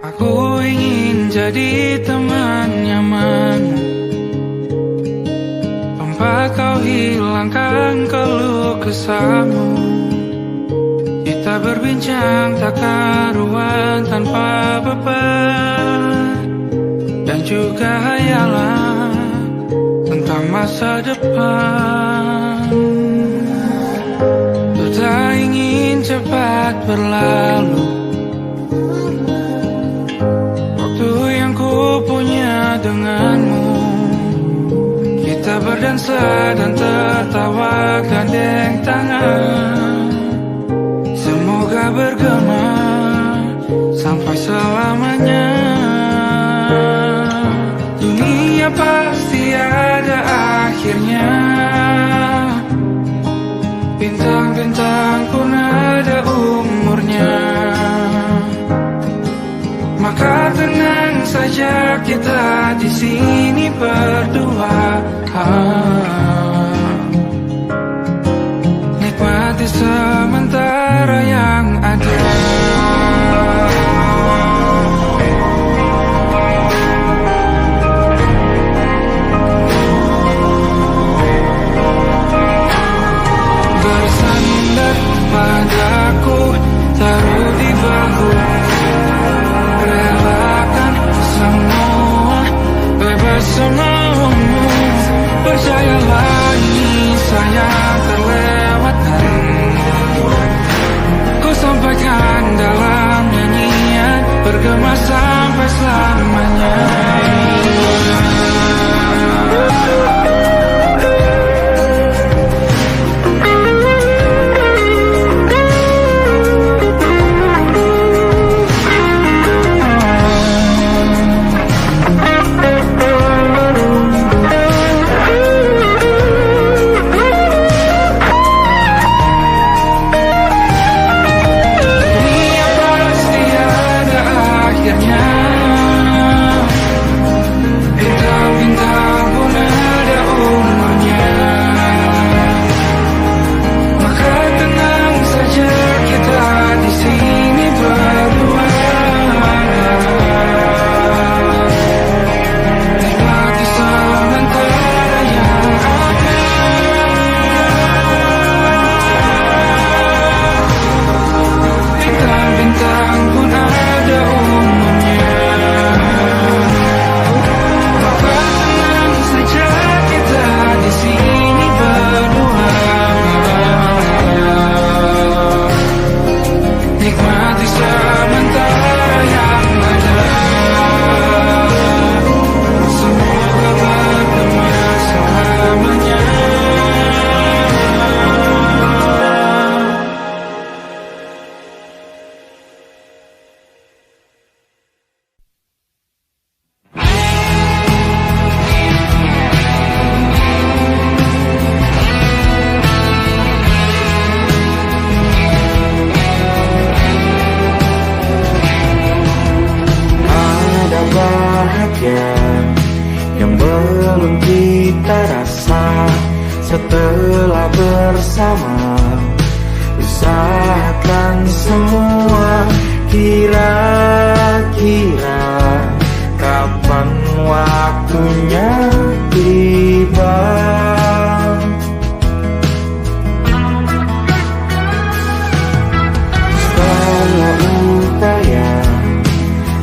Aku ingin jadi teman nyaman, tempat kau hilangkan keluh kesahmu. Kita berbincang tak karuan tanpa beban, dan juga hayalan tentang masa depan. Ku tak ingin cepat berlalu waktu yang ku punya denganmu. Kita berdansa dan tertawa gandeng tangan, semoga bergema sampai selamanya. Dunia pasti ada akhirnya, bintang-bintang pun ada umurnya. Maka tenang saja kita di sini berdua, nikmati sementara yang ada. Bersandar padaku, taruh di bahu, relakan semua, bebas semaumu. Percayalah ini sayang terlewatkan, ku sampaikan dalam nyanyian, bergema sampai selamanya. Yang belum kita rasa setelah bersama, usahakan semua. Kira-kira kapan waktunya tiba? Setelah upaya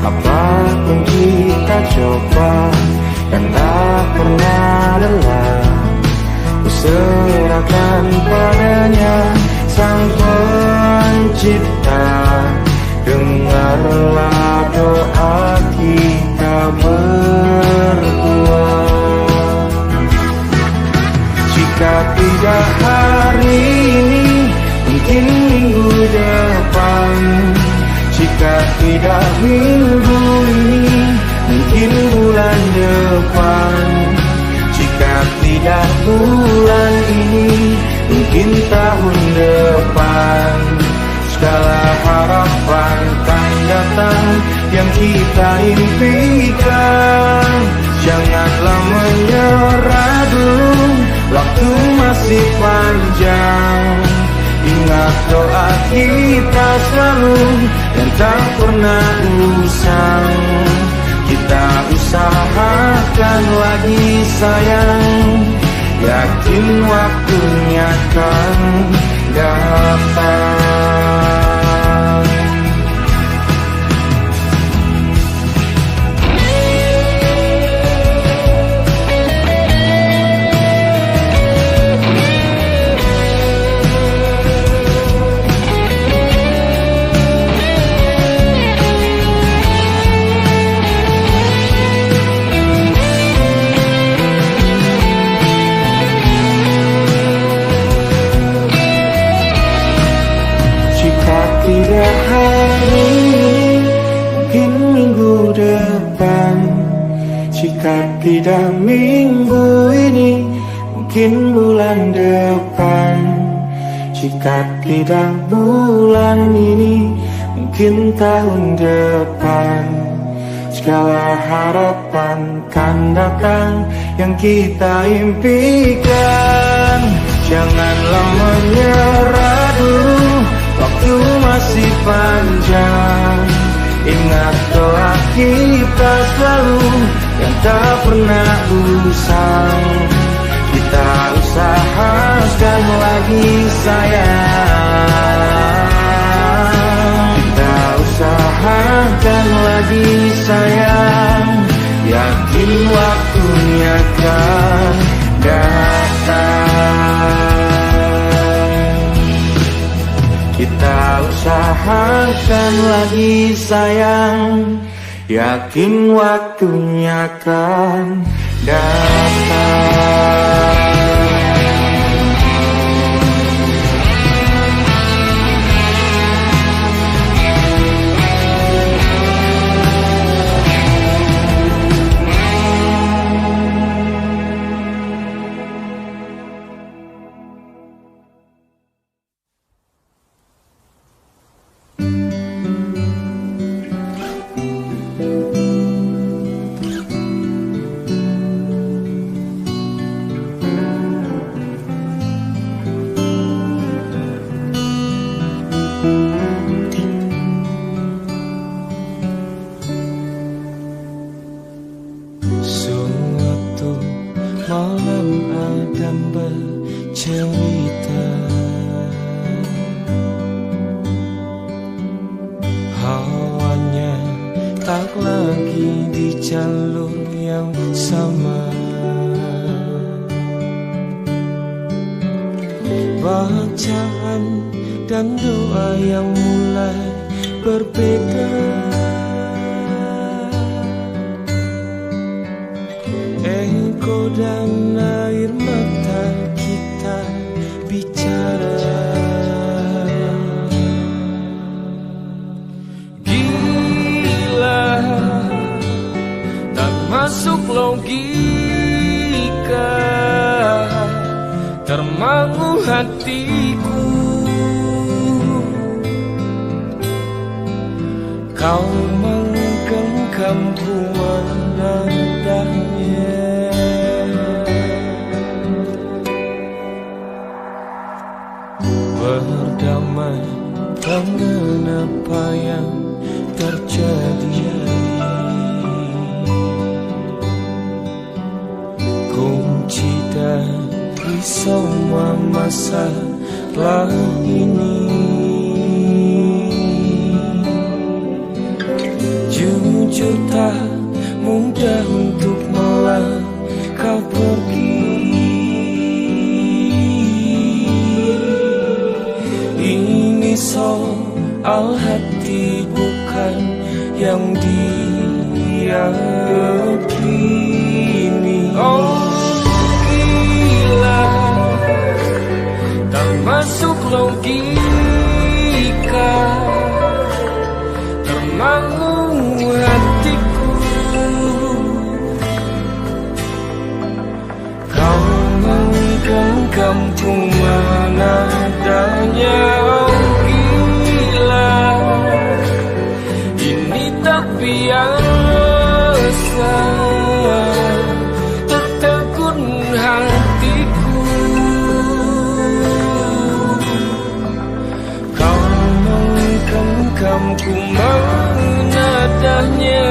apapun kita coba, dan tak pernah lelah, ku serahkan padanya Sang Pencipta. Dengarlah doa kita berdua. Jika tidak hari ini, mungkin minggu depan. Jika tidak minggu ini, mungkin bulan depan. Jika tidak bulan ini, mungkin tahun depan. Segala harapan kan datang yang kita impikan. Janganlah menyerah dulu, waktu masih panjang. Ingat doa kita selalu dan tak pernah usang. usahakan lagi sayang, yakin waktunya akan datang. Tidak hari ini, mungkin minggu depan. Jika tidak minggu ini, mungkin bulan depan. Jika tidak bulan ini, mungkin tahun depan. Segala harapan kan datang yang kita impikan. Janganlah menyerah dulu, waktu masih panjang. Ingat doa kita selalu yang tak pernah usang. Kita usahakan lagi sayang, kita usahakan lagi sayang, yakin waktunya akan datang. Kita usahakan lagi sayang, yakin waktunya akan datang. Ku mau nadanya.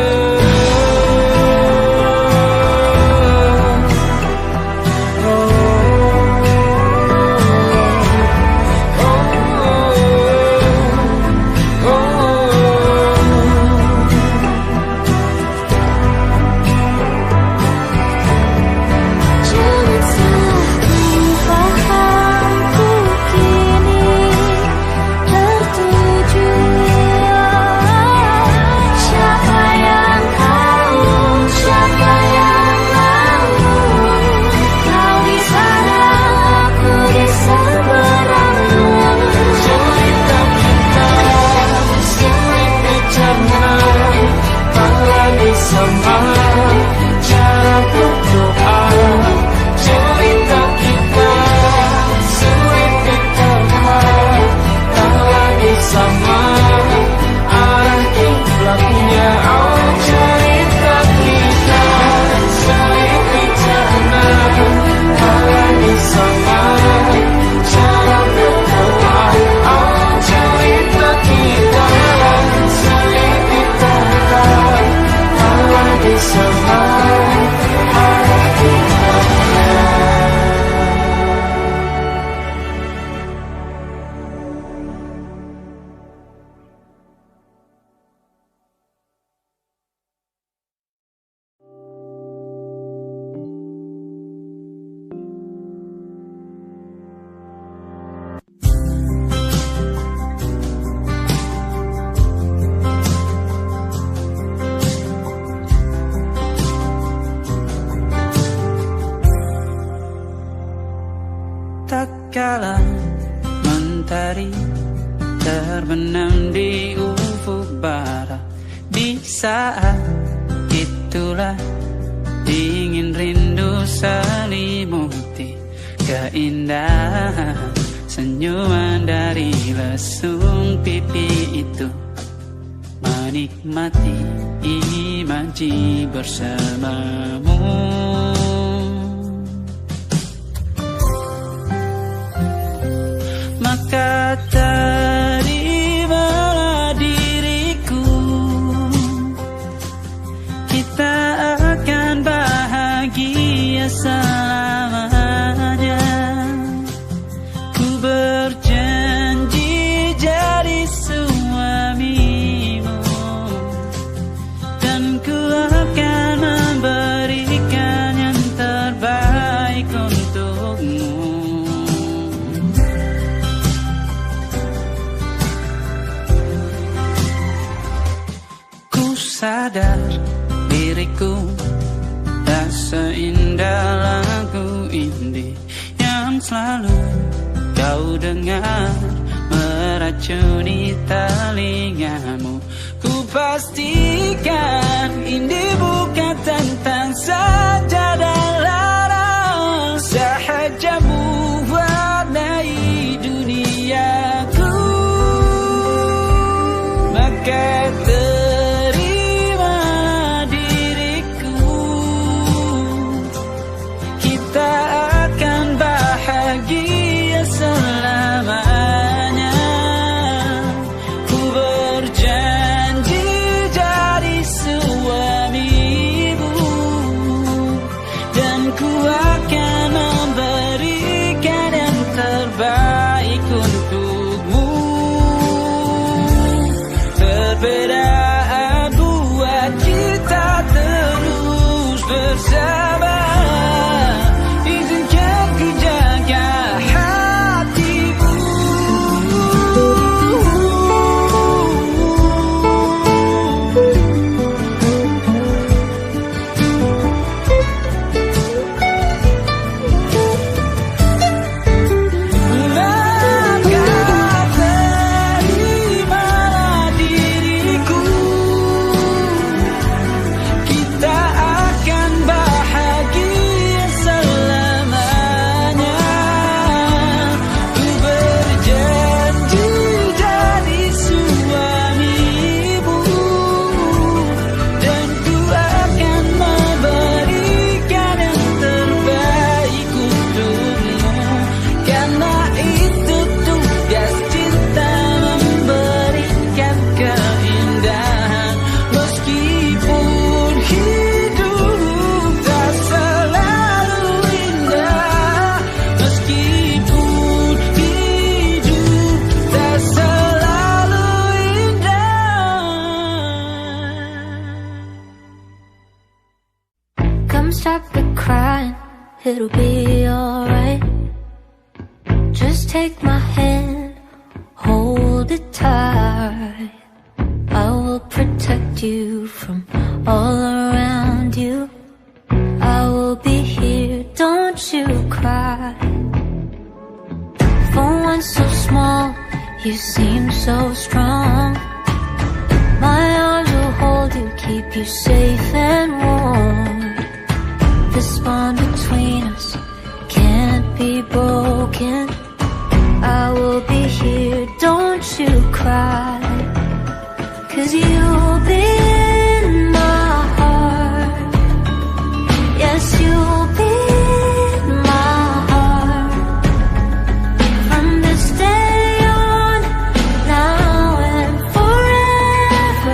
saat itulah ingin rindu selimuti keindahan senyuman dari lesung pipi itu, menikmati imaji bersamamu. Maka terimalah diriku, kita akan bahagia selamanya. Ku berjanji jadi suamimu, dan ku akan memberikan yang terbaik untukmu. Ku sadar diriku tak seindah lagu indie yang selalu kau dengar meracuni telingamu. Ku pastikan indie bukan tentang sajadah larang, sahaja mewarnai duniaku. Maka terimalah diriku, kita akan bahagia selamanya. Ku berjanji jadi suamimu, dan ku akan memberikan yang terbaik untukmu. Perbedaan buat kita terus bersama. Izinkan ku jaga hatimu. Maka terimalah diriku, kita akan bahagia selamanya. Ku berjanji jadi suamimu, dan ku akan memberikan yang terbaik untukmu. Karena itu tugas cinta, memberikan keindahan. Meskipun hidup tak selalu indah, meskipun hidup tak selalu indah. Come stop the crying, it'll be alright. Just take my hand, hold it tight. I will protect you from all around you. I will be here, don't you cry. For one so small, you seem so strong. My arms will hold you, keep you safe and warm. This bond between us can't be broken. I will be here, don't you cry. 'Cause you'll be in my heart. Yes, you'll be in my heart. From this day on, now and forevermore.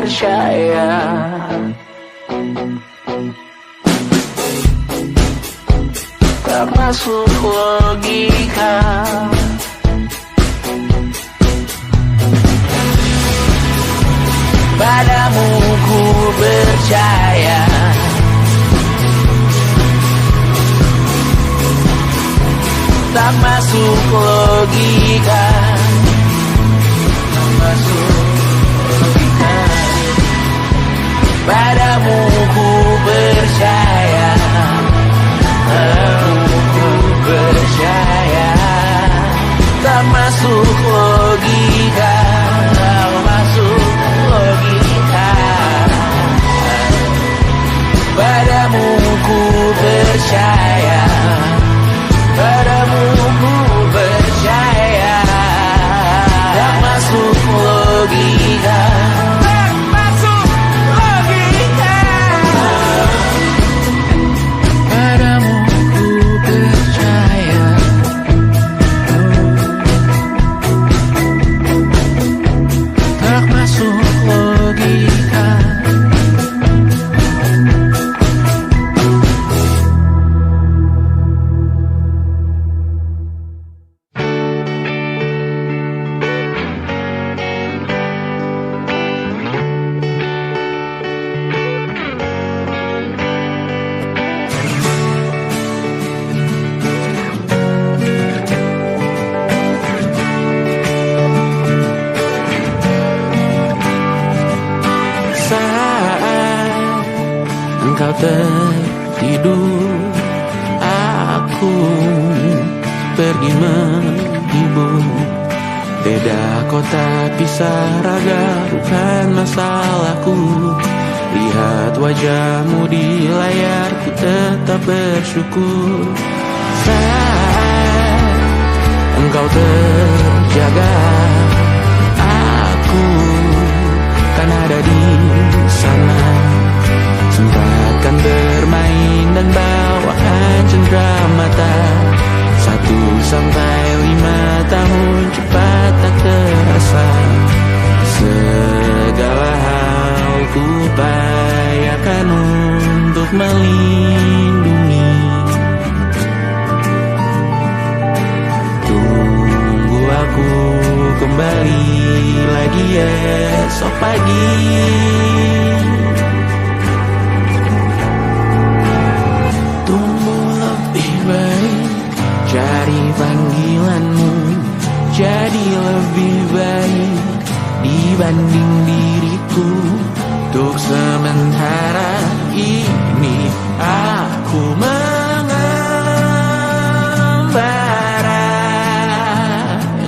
percaya. Tak masuk logika. Padamu ku percaya. Tak masuk logika. Tak masuk logika. Padamu ku percaya. Padamu ku percaya. Tak masuk logika. Tak masuk logika. Padamu ku percaya. Padamu ku percaya. Tak masuk logika. Tak masuk logika. Padamu ku percaya. Tak masuk logika. Engkau tertidur, aku pergi menghibur. Beda kota pisah raga, bukan masalahku. Lihat wajahmu di layar, ku tetap bersyukur. Saat engkau terjaga, aku kan ada di sana. Sempatkan bermain dan bawaan cenderamata. 1-5 tahun cepat tak terasa. Segala hal ku upayakan untuk melindungi. Tunggu aku kembali lagi esok pagi. Cari panggilanmu jadi lebih baik dibanding diriku. Untuk sementara ini aku mengembara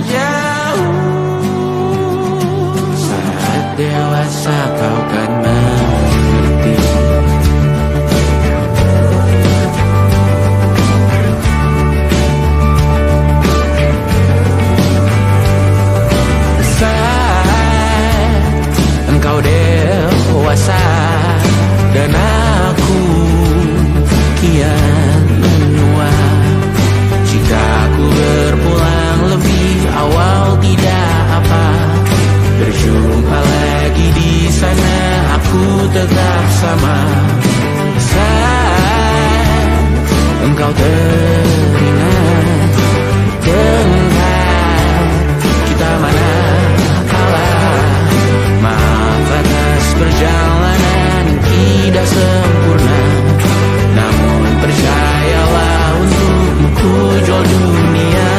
jauh. Saat dewasa kau kan mengerti. Engkau dewasa dan aku kian menua. Jika aku berpulang lebih awal tidak apa. Berjumpa lagi di sana, aku tetap sama. Saat engkau teringat tentang kita mana kalah. Maaf atas perjalanan tidak sempurna, namun percayalah untukmu ku jual dunia.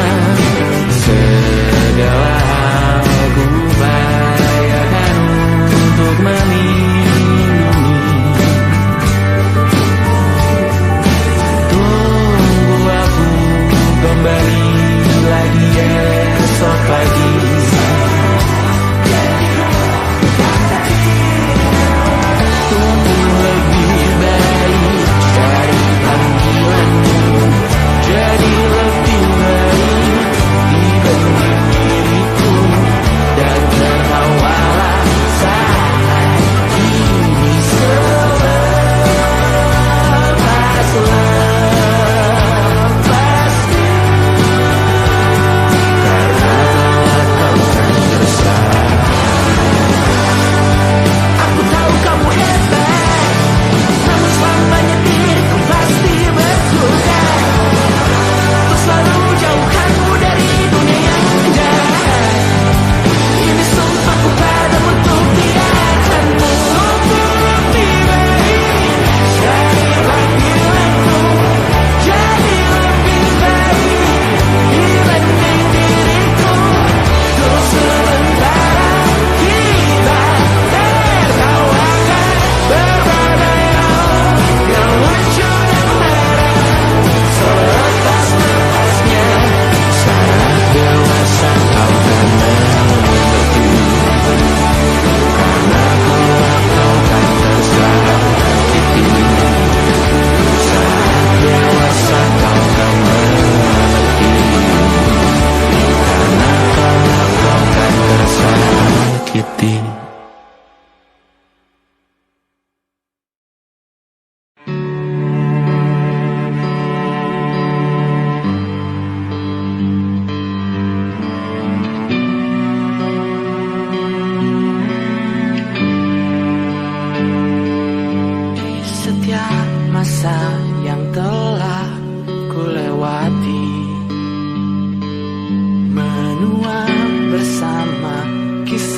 Segala hal ku upayakan untuk melindungi.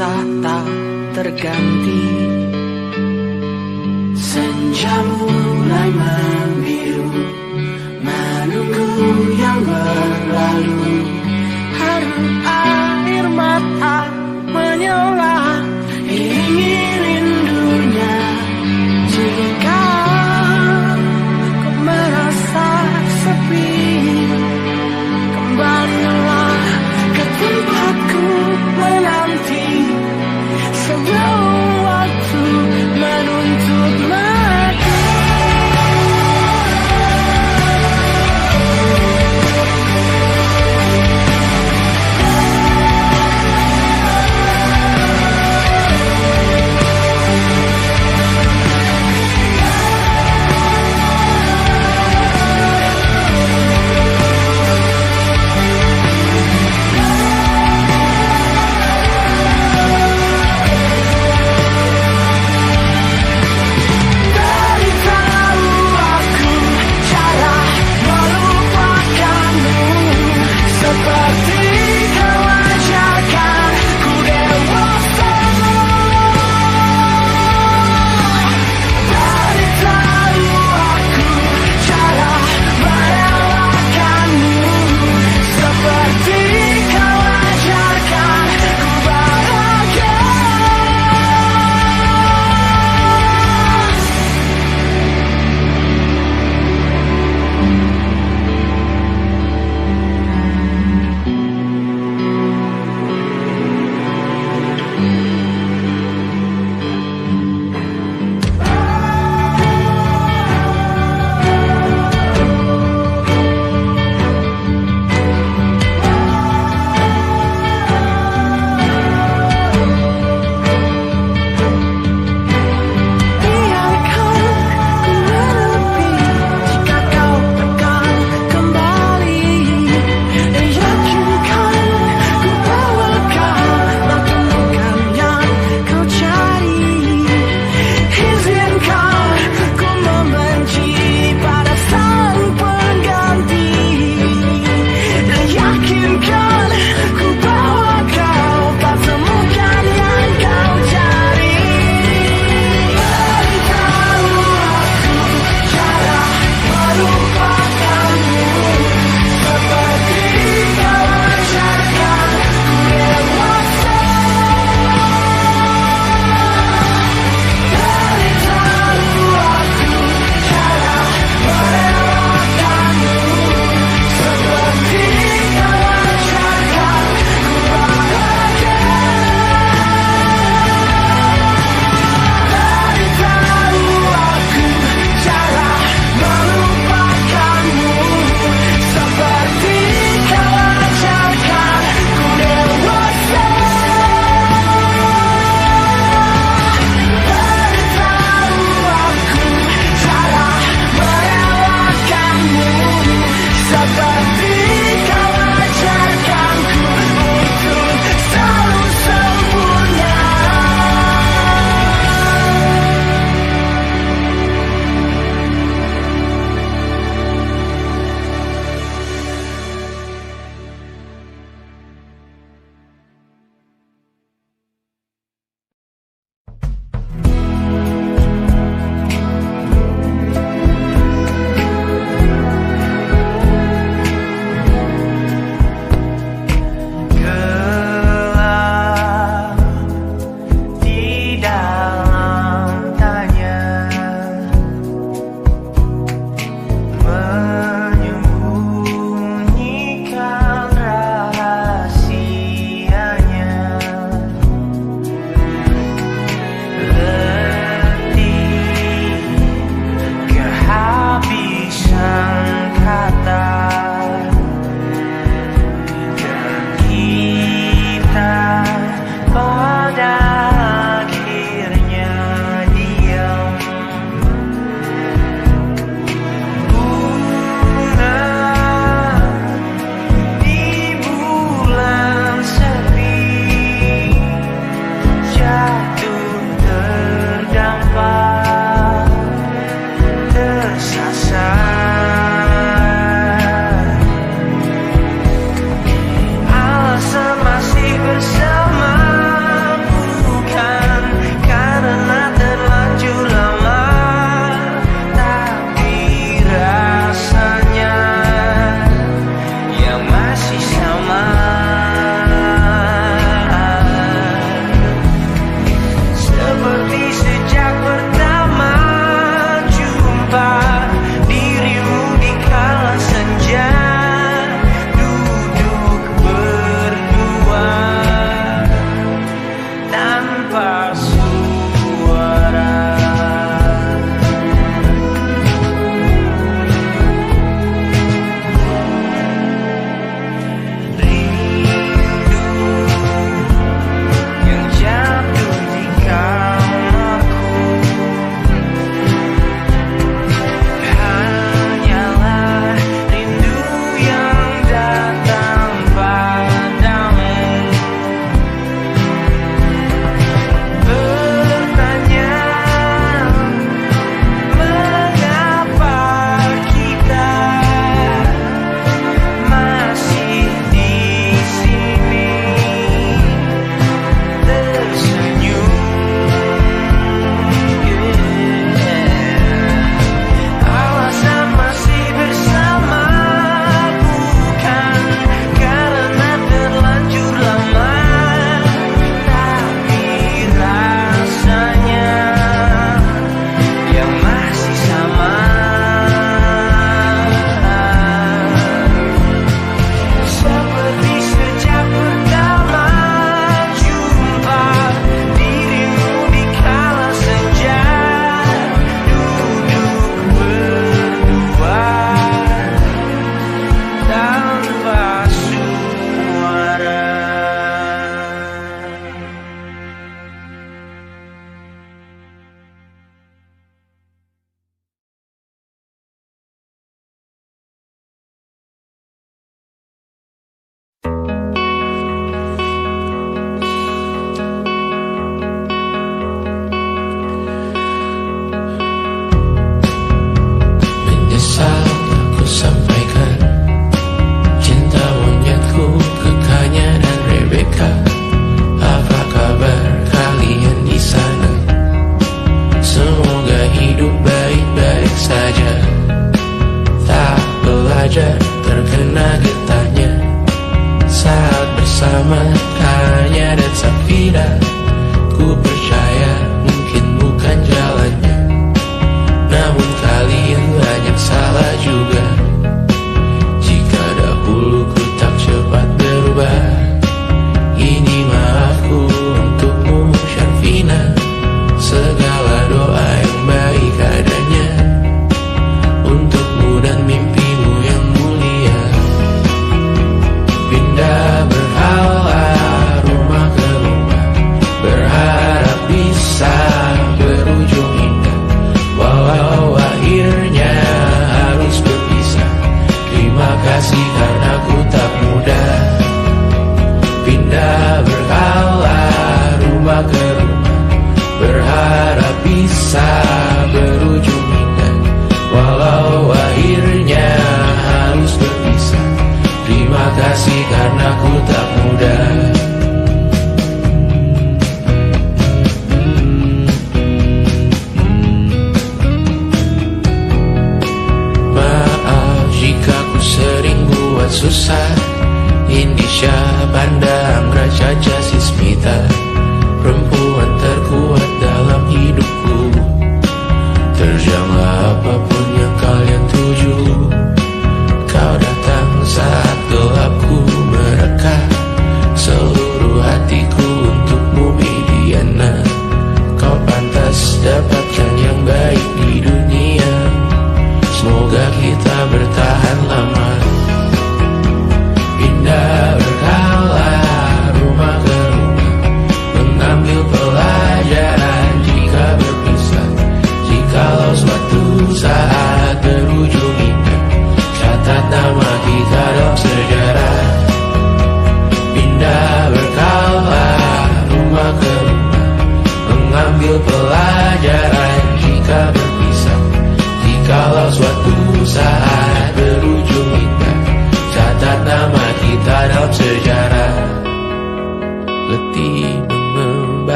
rasa tak terganti. Senja mulai membiru, menunggu yang berlalu. Haru air mata menyala, Ingin rindunya. jika kau merasa sepi, kembalilah ke tempatku menanti. Sebelum waktu menuntut mati.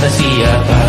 siapa.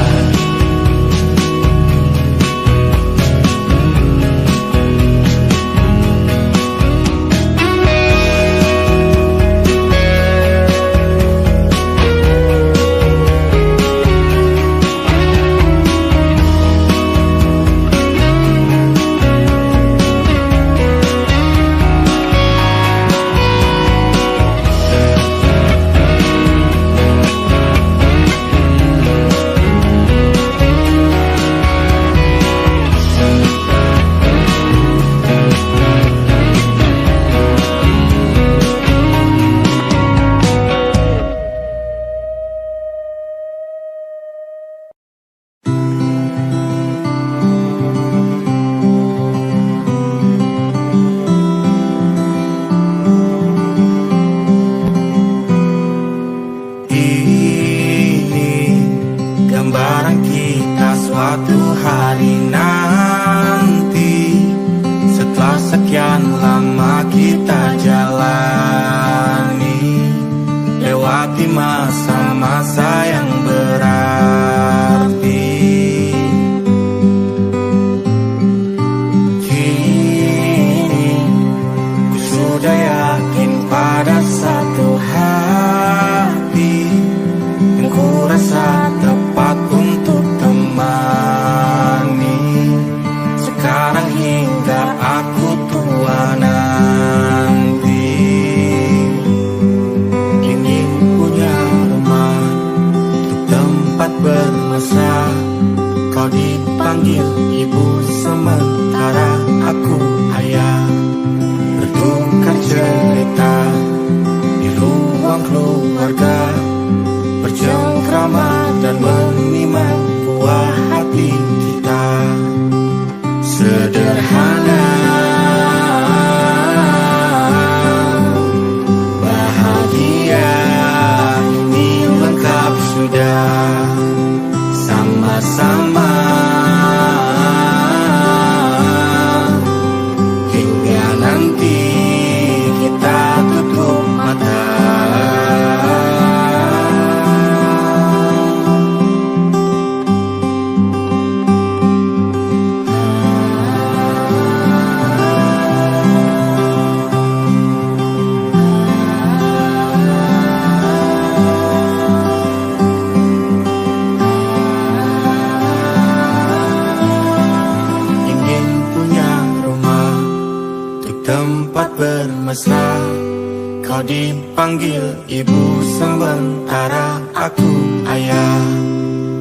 Kau dipanggil ibu sementara aku ayah.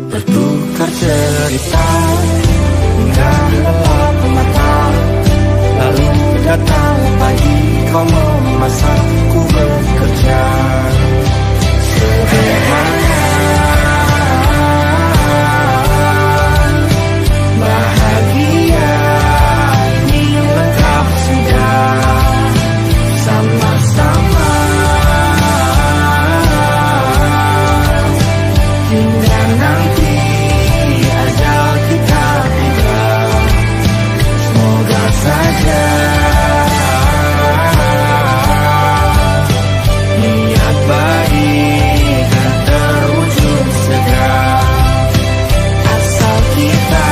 Bertukar cerita hingga gelap mata. Lalu datang pagi kau memasak, ku bekerja. Sederhana, bahagia ini lengkap sudah. Sama-sama hingga nanti ajal kita tiba. Semoga saja niat baik dan terwujud segera. Asal kita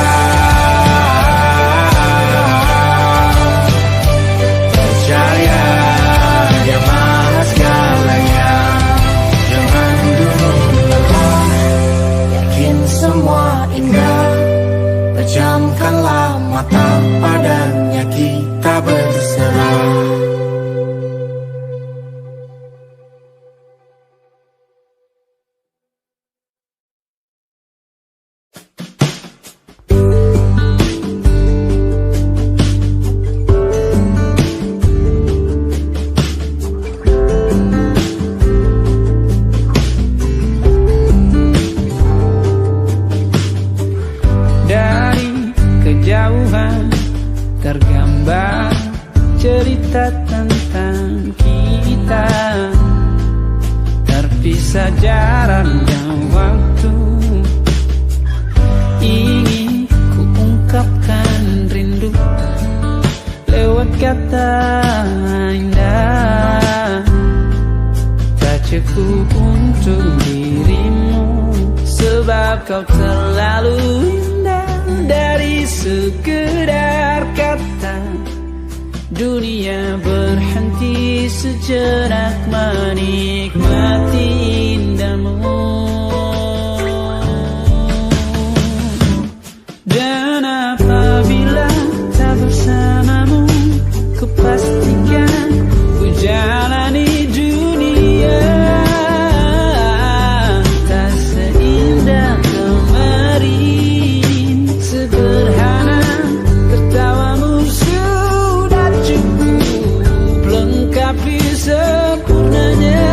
percaya Dia Maha segalanya. Jangan dulu lelah, yakin semua indah. Pejamkanlah mata, padanya kita berserah. Dari kejauhan tergambar cerita Sebab kau terlalu indah dari sekedar kata. Dunia berhenti sejenak menikmati indahmu. Dan apabila tak bersamamu, ku pastikan ku jalani dunia tak seindah kemarin. Sederhana, tertawamu sudah cukup lengkapi sempurnanya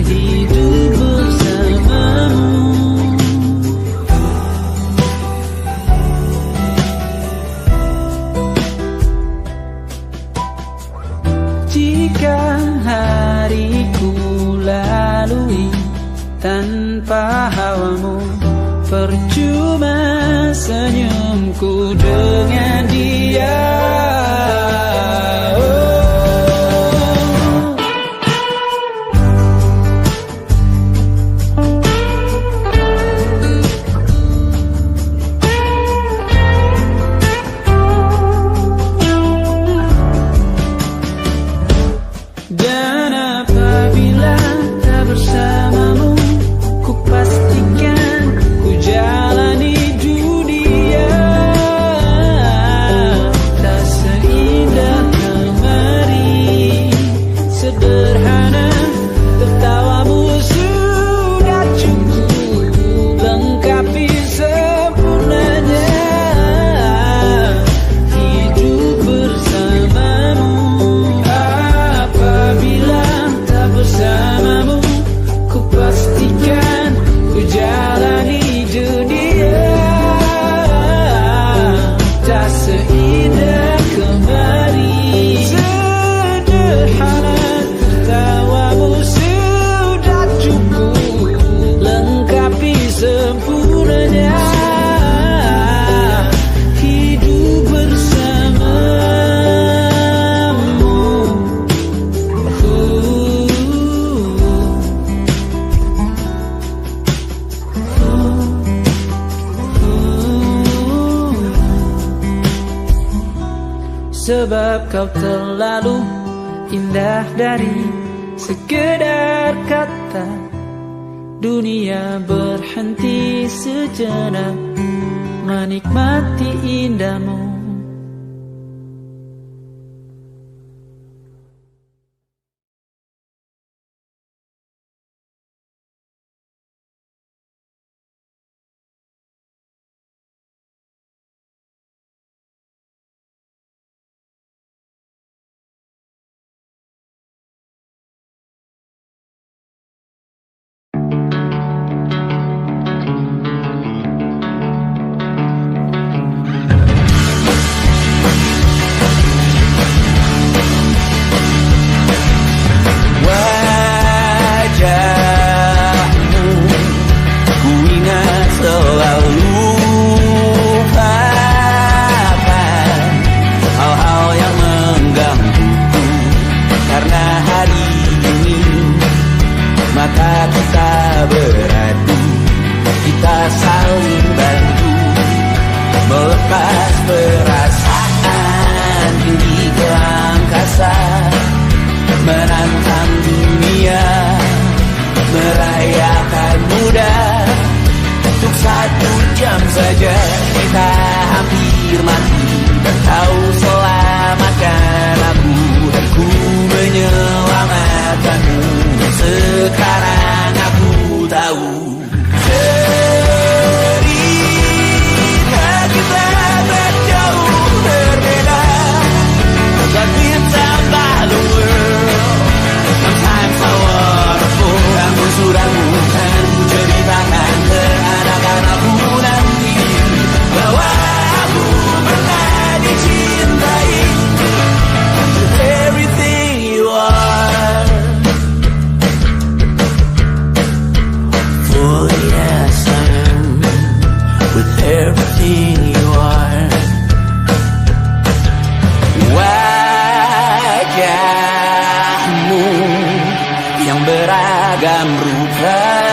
hidup bersamamu. Jika hariku lalui tanpa hawamu, percuma senyumku dengan dia. Dan apabila tak bersamamu, ku pastikan ku jalani dunia tak seindah kemarin. Sederhana, tertawamu sudah cukup lengkapi sempurnanya hidup bersamamu. Apabila tak bersamamu, ku pastikan ku jalani dunia tak seindah kemarin. Sederhana, tertawamu sudah cukup lengkapi sempurnanya hidup bersamamu. Sebab kau terlalu indah dari sekedar kata. Dunia berhenti sejenak menikmati indahmu. Saja kita hampir mati, dan kau selamatkan aku, dan ku menyelamatkanmu. Sekarang aku tahu cerita kita berjauh berbeda, but we'll tambah the world. Sometimes so wonderful. Kamu sudah bukan ku ceritakan ke anak-anak nanti bahwa aku pernah dicintai. With everything you are, for yes I am. With everything you are, wajahmu yang beragam rupa